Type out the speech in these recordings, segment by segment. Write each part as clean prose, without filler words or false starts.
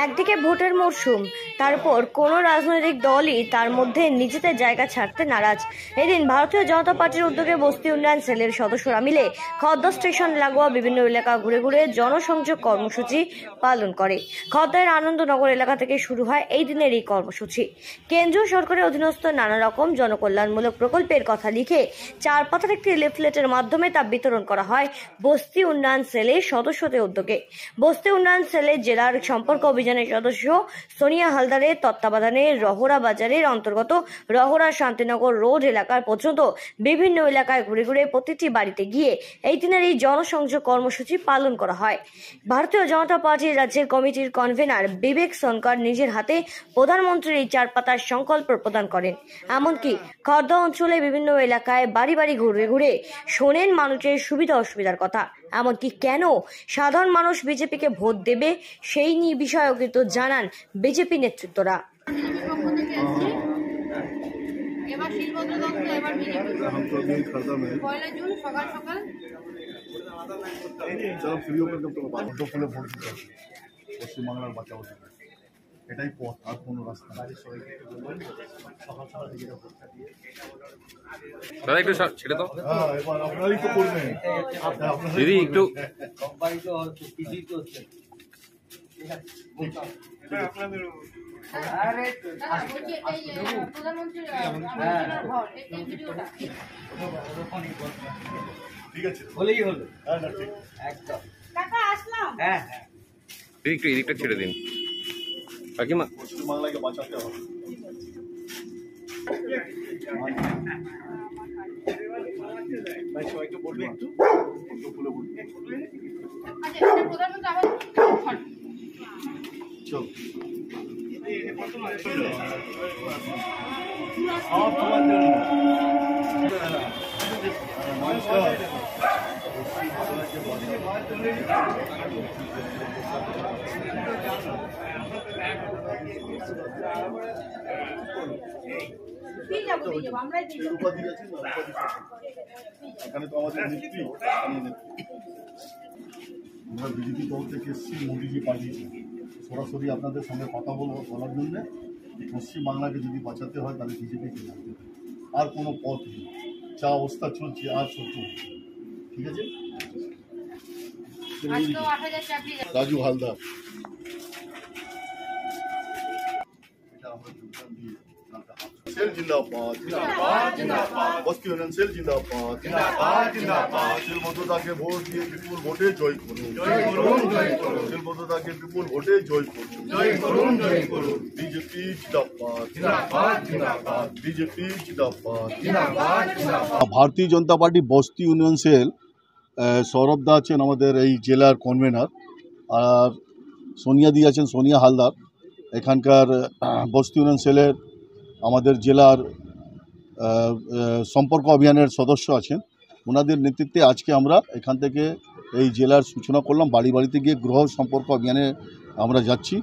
একদিকে ভোটের মরশুম, তারপর কোনো রাজনৈতিক দলই তার মধ্যে নিজেদের জায়গা ছাড়তে নারাজ। এদিন ভারতীয় জনতা পার্টির উদ্যোগে বস্তি উন্নয়ন সেলের সদস্যরা মিলে খর্দা স্টেশন লাগোয়া বিভিন্ন এলাকা ঘুরে ঘুরে জনসংযোগ কর্মসূচি পালন করে। খর্দার আনন্দনগর এলাকা থেকে শুরু হয় এই দিনের এই কর্মসূচি। কেন্দ্রীয় সরকারের অধীনস্থ নানা রকম জনকল্যাণমূলক প্রকল্পের কথা লিখে 4 পাতার একটি লিফলেটের মাধ্যমে তা বিতরণ করা হয় বস্তি উন্নয়ন সেলের সদস্যদের উদ্যোগে। বস্তি উন্নয়ন সেলের জেলার সম্পর্ক অভিযানের সদস্য সোনিয়া হালদারের তত্ত্বাবধানে রহরা বাজারের অন্তর্গত রহরা শান্তিনগর রোড এলাকার পর্যন্ত বিভিন্ন এলাকায় ঘুরে ঘুরে প্রতিটি বাড়িতে গিয়ে এই দিনের এই জনসংযোগ কর্মসূচি পালন করা হয়। ভারতীয় জনতা পার্টির রাজ্যের কমিটির কনভেনার বিবেক সনকার নিজের হাতে প্রধানমন্ত্রীর এই 4 পাতার সংকল্প প্রদান করেন। এমনকি খর্দা অঞ্চলে বিভিন্ন এলাকায় বাড়ি বাড়ি ঘুরে ঘুরে শোনেন মানুষের সুবিধা অসুবিধার কথা, এমনকি কেন সাধারণ মানুষ বিজেপিকে ভোট দেবে সেই নিয়ে বিষয়েও কিন্তু জানান বিজেপি নেতৃত্বরা। পশ্চিমবাংলার বাচ্চা এটাই পথ, আর কোনো রাস্তা দাদা একটু ছেড়ে দাও। এবার আপনারাই তো করবেন দিদি একটু ঠিক আছে, হলেই হলো। একদম একটু এদিকটা ছেড়ে দিন কাকিমা। পশ্চিমবাংলাকে বাঁচাতে হবে। সবাইকে বলবে একটু খুলে বলবে। চল এখানে তো আমাদের নেত্রী, আমরা বিজেপি দল থেকে এসেছি, মোদীজি পাঠিয়েছি সরাসরি আপনাদের সঙ্গে কথা বলার জন্য। পশ্চিমবাংলাকে যদি বাঁচাতে হয় তাহলে বিজেপিকে জানতে হবে, আর কোনো পথ নেই। যা অবস্থা চলছে আর চলছে, ঠিক আছে। রাজু হালদার सेल जिंदाबाद, बस्ती उन्नयन सेल जिंदाबाद, सेल मधुदा के भोट दिए विपुल भोटे जय करुन, सेल मधुदा के विपुल भोटे जय करुन, बीजेपी जिंदाबाद, बीजेपी जिंदाबाद। भारतीय जनता पार्टी बस्ती उन्नयन सेल সৌরভ দা আছেন আমাদের এই জেলার কনভেনার, আর সোনিয়া দি আছেন, সোনিয়া হালদার এখানকার বস্তি উন্নয়ন সেলের আমাদের জেলার সম্পর্ক অভিযানের সদস্য আছেন। ওনাদের নেতৃত্বে আজকে আমরা এখান থেকে এই জেলার সূচনা করলাম। বাড়ি বাড়িতে গিয়ে গৃহ সম্পর্ক অভিযানে আমরা যাচ্ছি,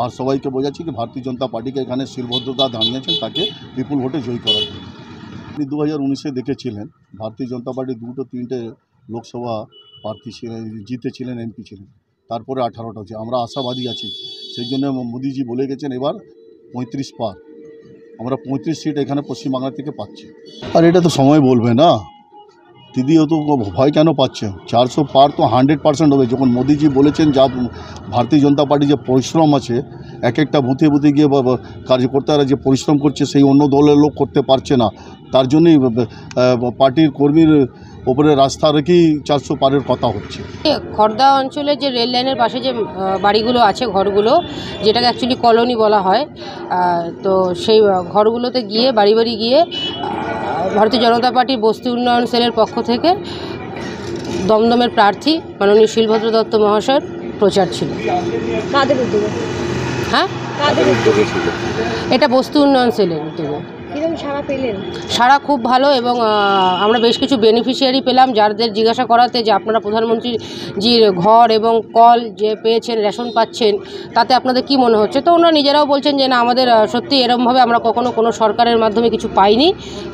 আর সবাইকে বোঝাচ্ছি যে ভারতীয় জনতা পার্টিকে এখানে শিলভদ্রদা দাঁড়িয়েছেন, তাকে বিপুল ভোটে জয়ী করার জন্য। আপনি 2019-এ দেখেছিলেন ভারতীয় জনতা পার্টি 2-3টে লোকসভা প্রার্থী ছিলেন, জিতেছিলেন, এমপি ছিলেন, তারপরে 18টা হচ্ছে। আমরা আশাবাদী আছি, সেই জন্য মোদিজি বলে গেছেন এবার 35 পার, আমরা 35 সিট এখানে পশ্চিমবাংলা থেকে পাচ্ছি। আর এটা তো সময় বলবে না দিদি, ও তো ভয় কেন পাচ্ছে? 400 পার তো 100% হবে। যখন মোদিজি বলেছেন যা ভারতীয় জনতা পার্টি যে পরিশ্রম আছে, এক একটা বুথে বুথে গিয়ে কার্যকর্তারা যে পরিশ্রম করছে সেই অন্য দলের লোক করতে পারছে না, তার জন্যই পার্টির কর্মীর ওপরে রাস্তা রেখেই 400 পারের কথা হচ্ছে। খর্দা অঞ্চলে যে রেল লাইনের পাশে যে বাড়িগুলো আছে, ঘরগুলো, যেটাকে অ্যাকচুয়ালি কলোনি বলা হয়, তো সেই ঘরগুলোতে গিয়ে বাড়ি বাড়ি গিয়ে ভারতীয় জনতা পার্টির বস্তি উন্নয়ন সেলের পক্ষ থেকে দমদমের প্রার্থী মাননীয় শিলভদ্র দত্ত মহাশয়ের প্রচার ছিল। কাদের উদ্যোগে? হ্যাঁ, কাদের উদ্যোগে ছিল? এটা বস্তি উন্নয়ন সেলের উদ্যোগে। কিরকম সাড়া পেলেন? সারা খুব ভালো, এবং আমরা বেশ কিছু বেনিফিশিয়ারি পেলাম, যাদের জিজ্ঞাসা করাতে যে আপনারা প্রধানমন্ত্রীজির ঘর এবং কল যে পেয়েছেন, রেশন পাচ্ছেন, তাতে আপনাদের কি মনে হচ্ছে? তো ওনারা নিজেরাও বলছেন যে না, আমাদের সত্যি এরকমভাবে আমরা কখনো কোনো সরকারের মাধ্যমে কিছু পাইনি,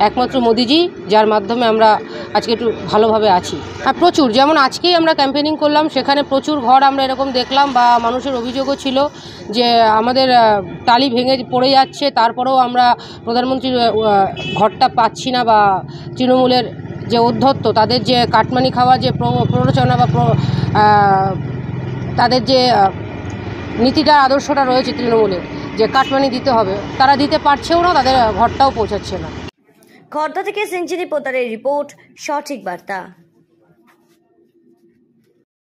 একমাত্র মোদিজি, যার মাধ্যমে আমরা আজকে একটু ভালোভাবে আছি। আর প্রচুর, যেমন আজকেই আমরা ক্যাম্পেনিং করলাম, সেখানে প্রচুর ঘর আমরা এরকম দেখলাম, বা মানুষের অভিযোগও ছিল যে আমাদের টালি ভেঙে পড়ে যাচ্ছে, তারপরেও আমরা প্রধানমন্ত্রীর ঘরটা পাচ্ছি না, বা তৃণমূলের যে অধ্যত্ত, তাদের যে কাটমানি খাওয়ার যে প্ররোচনা বা তাদের যে নীতিটা, আদর্শটা রয়েছে তৃণমূলের, যে কাটমানি দিতে হবে, তারা দিতে পারছেও না, তাদের ঘরটাও পৌঁছাচ্ছে না। খর্দা থেকে সেঞ্চুরি পোতারের রিপোর্ট, সঠিক বার্তা।